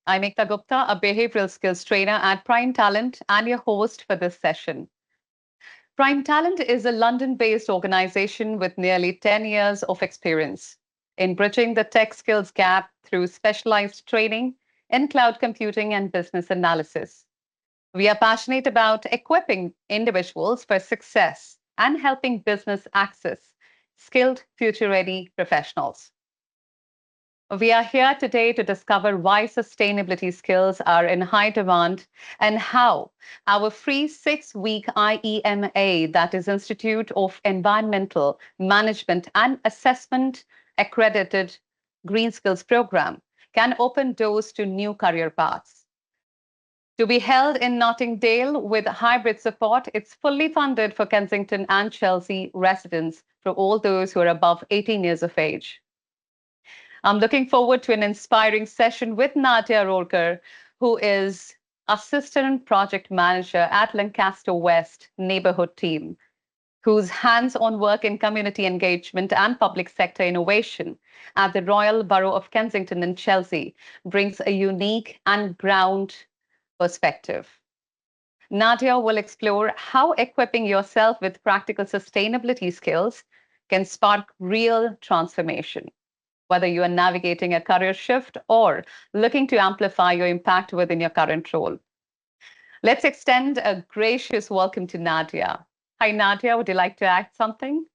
I'm Ekta Gupta, a behavioral skills trainer at Prime Talent and your host for this session. Prime Talent is a London-based organization with nearly 10 years of experience in bridging the tech skills gap through specialized training in cloud computing and business analysis. We are passionate about equipping individuals for success and helping business access skilled, future-ready professionals. We are here today to discover why sustainability skills are in high demand and how our free 6-week IEMA, that is Institute of Environmental Management and Assessment accredited Green Skills program, can open doors to new career paths. To be held in Notting Dale with hybrid support, it's fully funded for Kensington and Chelsea residents for all those who are above 18 years of age. I'm looking forward to an inspiring session with Nadia Rohregger, who is Assistant Project Manager at Lancaster West Neighbourhood Team, whose hands-on work in community engagement and public sector innovation at the Royal Borough of Kensington and Chelsea brings a unique and ground perspective. Nadia will explore how equipping yourself with practical sustainability skills can spark real transformation, whether you are navigating a career shift or looking to amplify your impact within your current role. Let's extend a gracious welcome to Nadia. Hi, Nadia. Would you like to add something?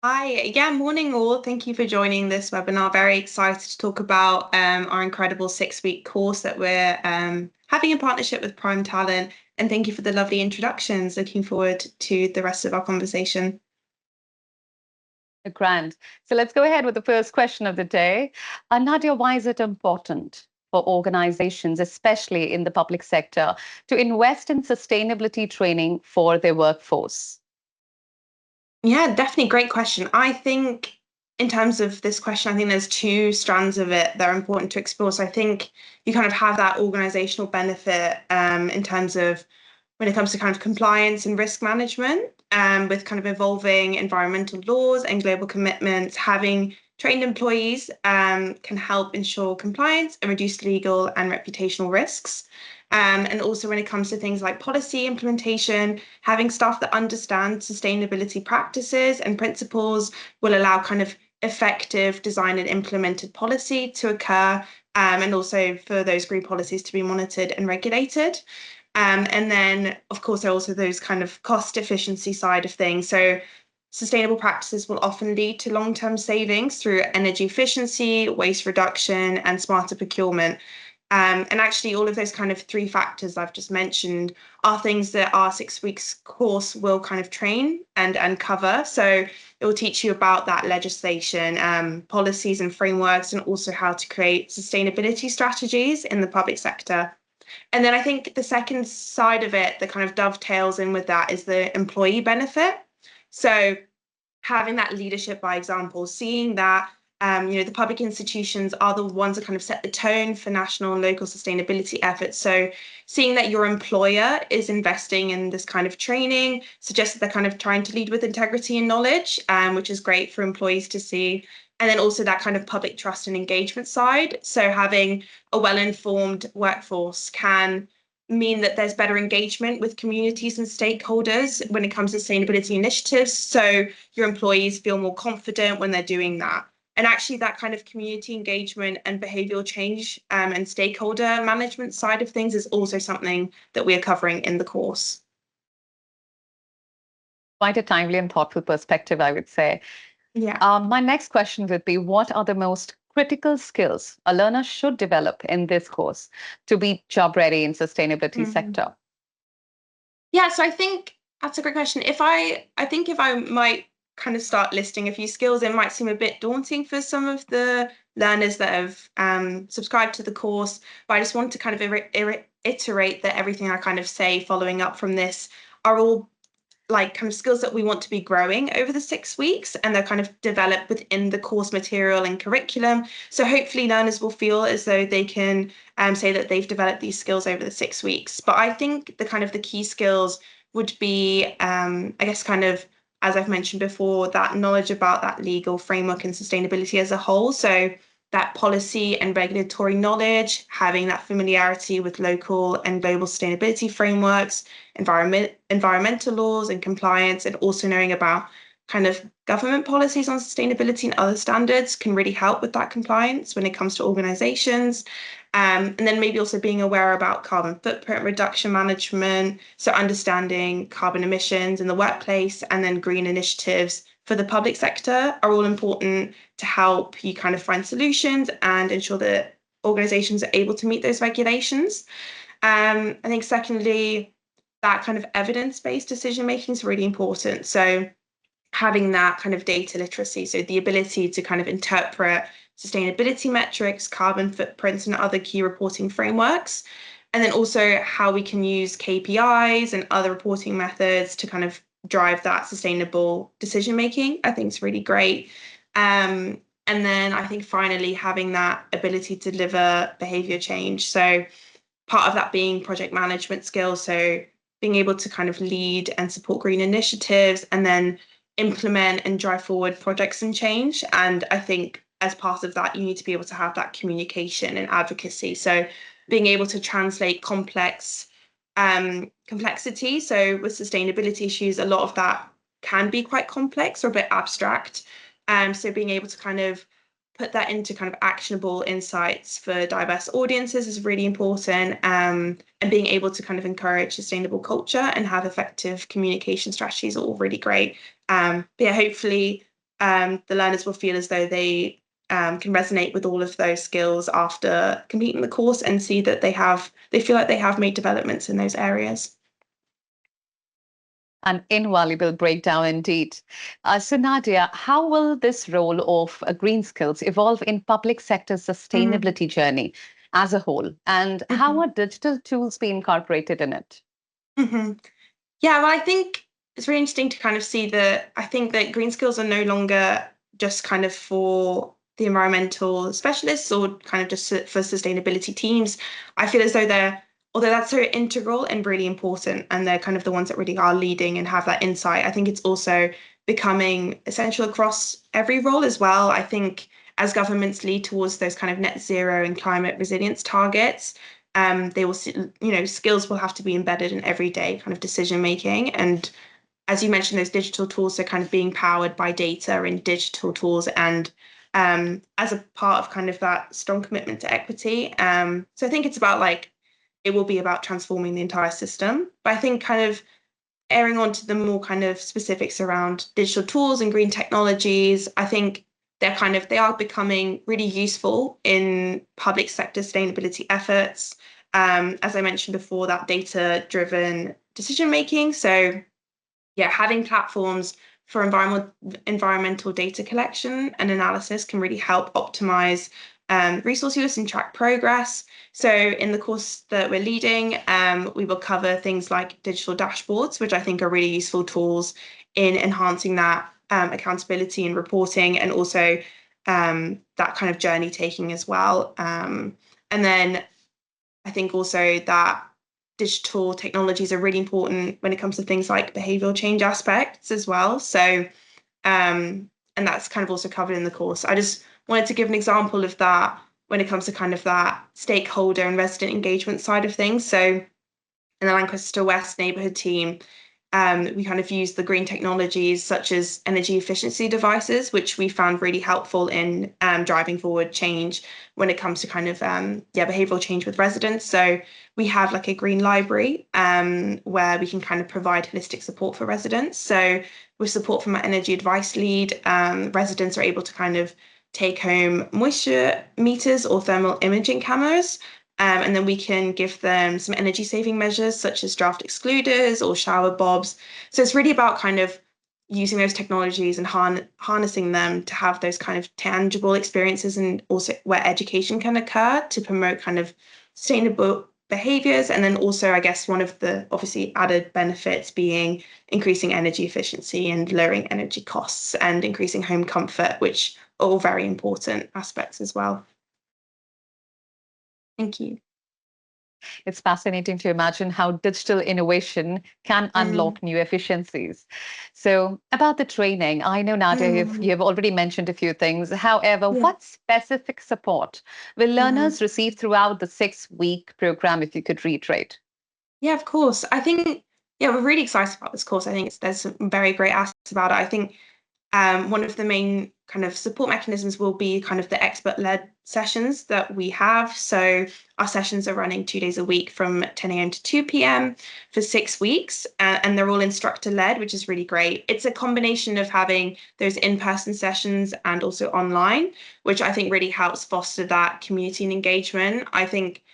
Hi, morning all. Thank you for joining this webinar. Very excited to talk about our incredible 6-week course that we're having in partnership with Prime Talent. And thank you for the lovely introductions. Looking forward to the rest of our conversation. Grand. So let's go ahead with the first question of the day. Nadia, why is it important for organizations, especially in the public sector, to invest in sustainability training for their workforce? Yeah, definitely great question. I think in terms of this question, I think there's two strands of it that are important to explore. So I think you kind of have that organizational benefit in terms of when it comes to kind of compliance and risk management, with kind of evolving environmental laws and global commitments, having trained employees can help ensure compliance and reduce legal and reputational risks. And also when it comes to things like policy implementation, having staff that understand sustainability practices and principles will allow kind of effective design and implemented policy to occur, and also for those green policies to be monitored and regulated. And then, of course, there are also those kind of cost efficiency side of things. So sustainable practices will often lead to long-term savings through energy efficiency, waste reduction, and smarter procurement. And actually, all of those kind of three factors I've just mentioned are things that our 6 weeks course will kind of train and cover. So it will teach you about that legislation, policies and frameworks, and also how to create sustainability strategies in the public sector. And then I think the second side of it that kind of dovetails in with that is the employee benefit. So having that leadership by example, seeing that the public institutions are the ones that kind of set the tone for national and local sustainability efforts. So seeing that your employer is investing in this kind of training suggests that they're kind of trying to lead with integrity and knowledge, which is great for employees to see. And then also that kind of public trust and engagement side. So having a well-informed workforce can mean that there's better engagement with communities and stakeholders when it comes to sustainability initiatives. So your employees feel more confident when they're doing that. And actually that kind of community engagement and behavioural change and stakeholder management side of things is also something that we are covering in the course. Quite a timely and thoughtful perspective, I would say. Yeah. My next question would be, what are the most critical skills a learner should develop in this course to be job ready in sustainability sector? Yeah, so I think that's a great question. I think if I might kind of start listing a few skills, it might seem a bit daunting for some of the learners that have subscribed to the course, but I just want to kind of iterate that everything I kind of say following up from this are all like kind of skills that we want to be growing over the 6 weeks, and they're kind of developed within the course material and curriculum. So hopefully learners will feel as though they can say that they've developed these skills over the 6 weeks. But I think the key skills would be, I guess, kind of, as I've mentioned before, that knowledge about that legal framework and sustainability as a whole. So that policy and regulatory knowledge, having that familiarity with local and global sustainability frameworks, environmental laws and compliance, and also knowing about kind of government policies on sustainability and other standards can really help with that compliance when it comes to organizations. And then maybe also being aware about carbon footprint reduction management, so understanding carbon emissions in the workplace and then green initiatives for the public sector are all important to help you kind of find solutions and ensure that organizations are able to meet those regulations. I think secondly, that kind of evidence-based decision making is really important. So having that kind of data literacy, so the ability to kind of interpret sustainability metrics, carbon footprints, and other key reporting frameworks. And then also how we can use KPIs and other reporting methods to kind of drive that sustainable decision making, I think is really great. And then I think finally having that ability to deliver behavior change. So part of that being project management skills. So being able to kind of lead and support green initiatives and then implement and drive forward projects and change. And I think as part of that, you need to be able to have that communication and advocacy. So being able to translate complexity. So with sustainability issues, a lot of that can be quite complex or a bit abstract. So being able to kind of put that into kind of actionable insights for diverse audiences is really important. And being able to kind of encourage sustainable culture and have effective communication strategies are all really great. But yeah, hopefully the learners will feel as though they can resonate with all of those skills after completing the course and see that they feel like they have made developments in those areas. An invaluable breakdown indeed. So Nadia, how will this role of green skills evolve in public sector sustainability journey as a whole? And how are digital tools being incorporated in it? Yeah, well, I think it's really interesting to kind of see that I think that green skills are no longer just kind of for the environmental specialists or kind of just for sustainability teams. I feel as though although that's so integral and really important, and they're kind of the ones that really are leading and have that insight, I think it's also becoming essential across every role as well. I think as governments lead towards those kind of net zero and climate resilience targets, they will see, skills will have to be embedded in everyday kind of decision making. And as you mentioned, those digital tools are kind of being powered by data and digital tools, and as a part of kind of that strong commitment to equity. So I think it's about it will be about transforming the entire system. But I think kind of airing onto the more kind of specifics around digital tools and green technologies, I think they are becoming really useful in public sector sustainability efforts. As I mentioned before, that data-driven decision making. So yeah, having platforms for environmental data collection and analysis can really help optimize resource use and track progress. So in the course that we're leading, we will cover things like digital dashboards, which I think are really useful tools in enhancing that accountability and reporting, and also that kind of journey taking as well. And then I think also that digital technologies are really important when it comes to things like behavioural change aspects as well. So, and that's kind of also covered in the course. I just wanted to give an example of that when it comes to kind of that stakeholder and resident engagement side of things. So in the Lancaster West Neighbourhood Team, we kind of use the green technologies such as energy efficiency devices, which we found really helpful in driving forward change when it comes to kind of behavioural change with residents. So we have like a green library where we can kind of provide holistic support for residents. So with support from our energy advice lead, residents are able to kind of take home moisture meters or thermal imaging cameras. And then we can give them some energy saving measures such as draft excluders or shower bobs. So it's really about kind of using those technologies and harnessing them to have those kind of tangible experiences, and also where education can occur to promote kind of sustainable behaviors. And then also, I guess, one of the obviously added benefits being increasing energy efficiency and lowering energy costs and increasing home comfort, which are all very important aspects as well. Thank you. It's fascinating to imagine how digital innovation can unlock new efficiencies. So, about the training, I know, Nadia, you've already mentioned a few things. However, Yeah. what specific support will learners receive throughout the 6-week program, if you could reiterate? Yeah, of course. I think, yeah, we're really excited about this course. I think there's some very great aspects about it. I think one of the main kind of support mechanisms will be kind of the expert-led sessions that we have. So our sessions are running 2 days a week from 10 a.m. to 2 p.m. for 6 weeks, and they're all instructor-led, which is really great. It's a combination of having those in-person sessions and also online, which I think really helps foster that community and engagement. I think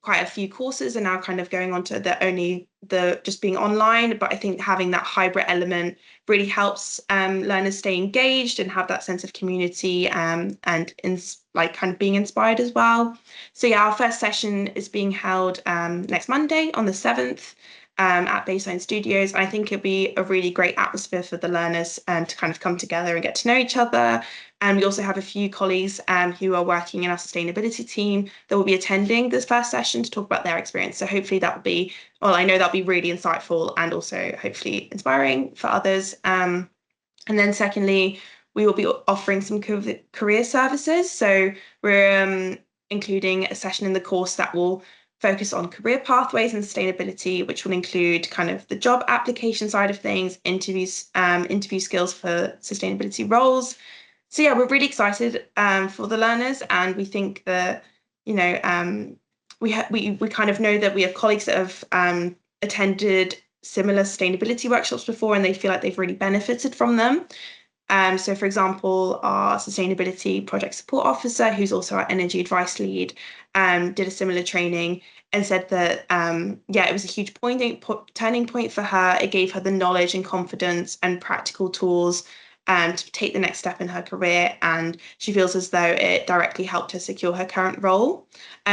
quite a few courses are now kind of going on to the just being online, but I think having that hybrid element really helps learners stay engaged and have that sense of community and like kind of being inspired as well. So yeah, our first session is being held next Monday on the 7th at Baseline Studios. And I think it'll be a really great atmosphere for the learners to kind of come together and get to know each other. And we also have a few colleagues who are working in our sustainability team that will be attending this first session to talk about their experience. So hopefully that will be, well, I know that'll be really insightful and also hopefully inspiring for others. And then secondly, we will be offering some career services. So we're including a session in the course that will focus on career pathways and sustainability, which will include kind of the job application side of things, interview skills for sustainability roles. So yeah, we're really excited for the learners, and we think that we kind of know that we have colleagues that have attended similar sustainability workshops before, and they feel like they've really benefited from them. So, for example, our sustainability project support officer, who's also our energy advice lead, did a similar training and said that, it was a huge turning point for her. It gave her the knowledge and confidence and practical tools to take the next step in her career. And she feels as though it directly helped her secure her current role,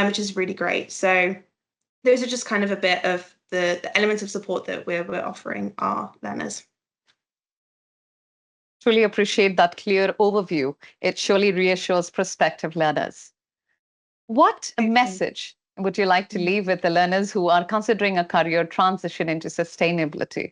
which is really great. So those are just kind of a bit of the elements of support that we're offering our learners. Truly appreciate that clear overview. It surely reassures prospective learners. What message would you like to leave with the learners who are considering a career transition into sustainability?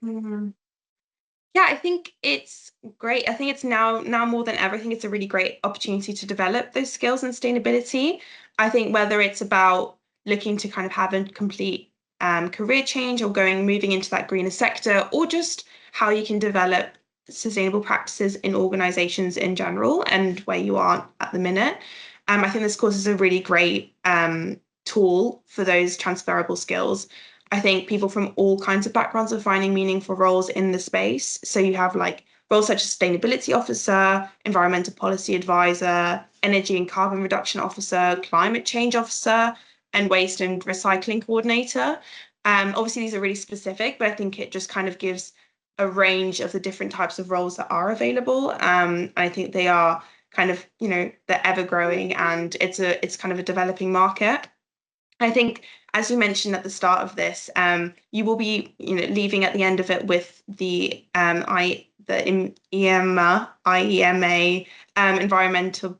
Yeah, I think it's great. I think it's now more than ever, I think it's a really great opportunity to develop those skills in sustainability. I think whether it's about looking to kind of have a complete career change or moving into that greener sector, or just how you can develop sustainable practices in organizations in general and where you are at the minute. I think this course is a really great tool for those transferable skills. I think people from all kinds of backgrounds are finding meaningful roles in the space. So you have like roles such as sustainability officer, environmental policy advisor, energy and carbon reduction officer, climate change officer, and waste and recycling coordinator. Obviously, these are really specific, but I think it just kind of gives a range of the different types of roles that are available. I think they are kind of, they're ever growing, and it's kind of a developing market. I think, as you mentioned at the start of this, you will be, leaving at the end of it with the IEMA environmental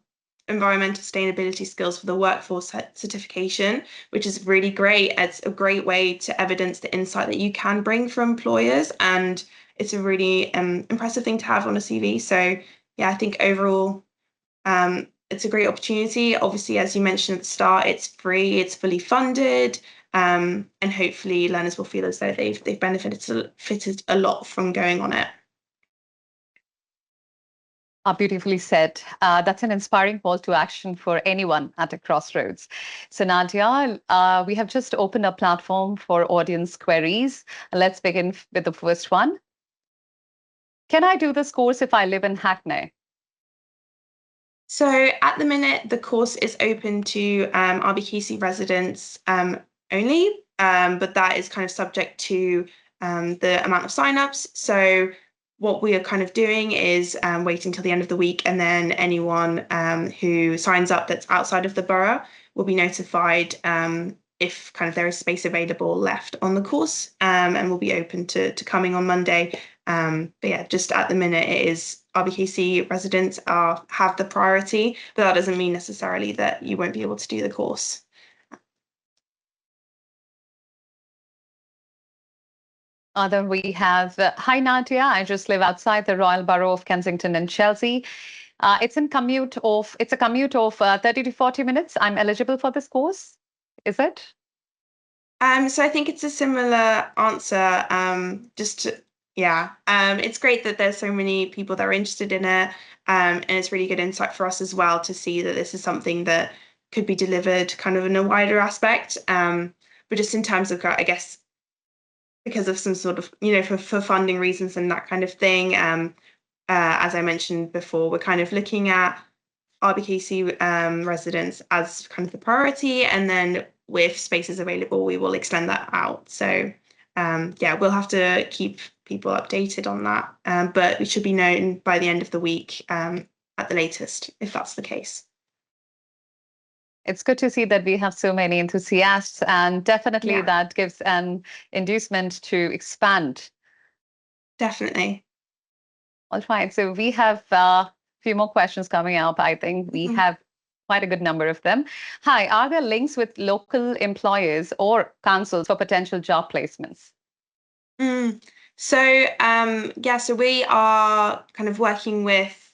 sustainability skills for the workforce certification, which is really great. It's a great way to evidence the insight that you can bring for employers, and it's a really impressive thing to have on a CV. So yeah, I think overall, it's a great opportunity. Obviously, as you mentioned at the start, it's free, it's fully funded, and hopefully learners will feel as though they've benefited a lot from going on it. Beautifully said. That's an inspiring call to action for anyone at a crossroads. So, Nadia, we have just opened a platform for audience queries. Let's begin with the first one. Can I do this course if I live in Hackney? So at the minute, the course is open to RBKC residents only, but that is kind of subject to the amount of signups. So what we are kind of doing is waiting till the end of the week, and then anyone who signs up that's outside of the borough will be notified if kind of there is space available left on the course, and will be open to coming on Monday. But yeah, just at the minute, it is RBKC residents have the priority, but that doesn't mean necessarily that you won't be able to do the course. Then we have, hi Nadia, I just live outside the Royal Borough of Kensington and Chelsea. It's a commute of 30 to 40 minutes. I'm eligible for this course. Is it? So I think it's a similar answer. It's great that there's so many people that are interested in it, and it's really good insight for us as well to see that this is something that could be delivered kind of in a wider aspect. But just in terms of, I guess, because of some sort of, for funding reasons and that kind of thing. As I mentioned before, we're kind of looking at RBKC residents as kind of the priority, and then with spaces available, we will extend that out. So we'll have to keep people updated on that, but we should be known by the end of the week at the latest, if that's the case. It's good to see that we have so many enthusiasts, and definitely that gives an inducement to expand. Definitely. All right, so we have a few more questions coming up. I think we have quite a good number of them. Hi, are there links with local employers or councils for potential job placements? So we are kind of working with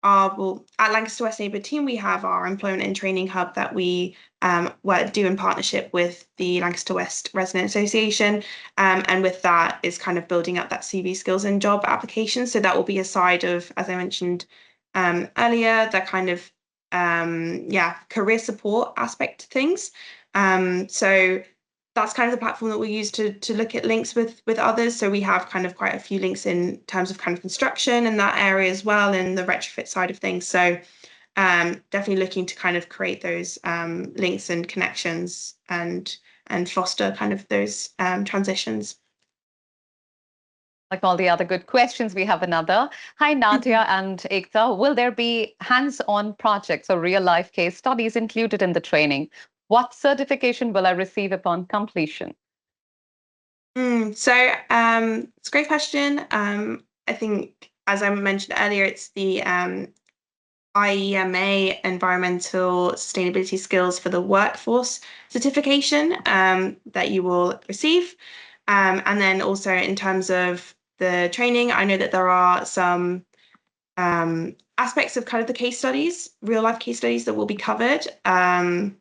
at Lancaster West Neighbourhood Team, we have our employment and training hub that we do in partnership with the Lancaster West Resident Association. And with that is kind of building up that CV skills and job application. So that will be a side of, as I mentioned earlier, that kind of career support aspect to things. So that's kind of the platform that we use to look at links with others. So we have kind of quite a few links in terms of kind of construction and that area as well, and the retrofit side of things. So definitely looking to kind of create those links and connections and foster kind of those transitions. Like all the other good questions, we have another. Hi, Nadia and Ekta. Will there be hands-on projects or real-life case studies included in the training? What certification will I receive upon completion? It's a great question. I think, as I mentioned earlier, it's the IEMA Environmental Sustainability Skills for the Workforce certification that you will receive. And then also in terms of the training, I know that there are some aspects of kind of the case studies, real life case studies that will be covered. And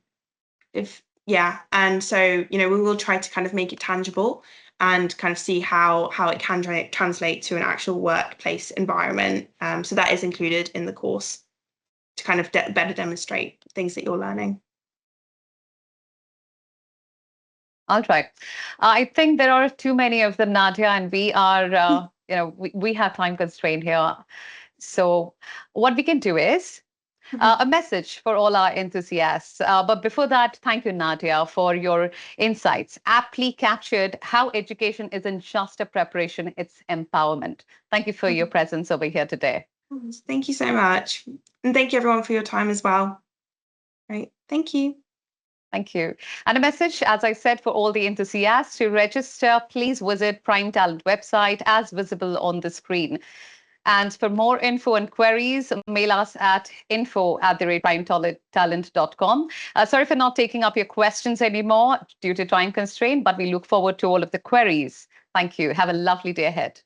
so, we will try to kind of make it tangible and kind of see how it can translate to an actual workplace environment. So that is included in the course to kind of better demonstrate things that you're learning. All right. I think there are too many of them, Nadia, and we are, we have time constraint here. So what we can do is a message for all our enthusiasts. But before that, thank you, Nadia, for your insights. Aptly captured how education isn't just a preparation, it's empowerment. Thank you for your presence over here today. Thank you so much. And thank you, everyone, for your time as well. Great. Thank you. Thank you. And a message, as I said, for all the enthusiasts to register, please visit Prime Talent website as visible on the screen. And for more info and queries, mail us at info@primetalent.com. Sorry for not taking up your questions anymore due to time constraint, but we look forward to all of the queries. Thank you. Have a lovely day ahead.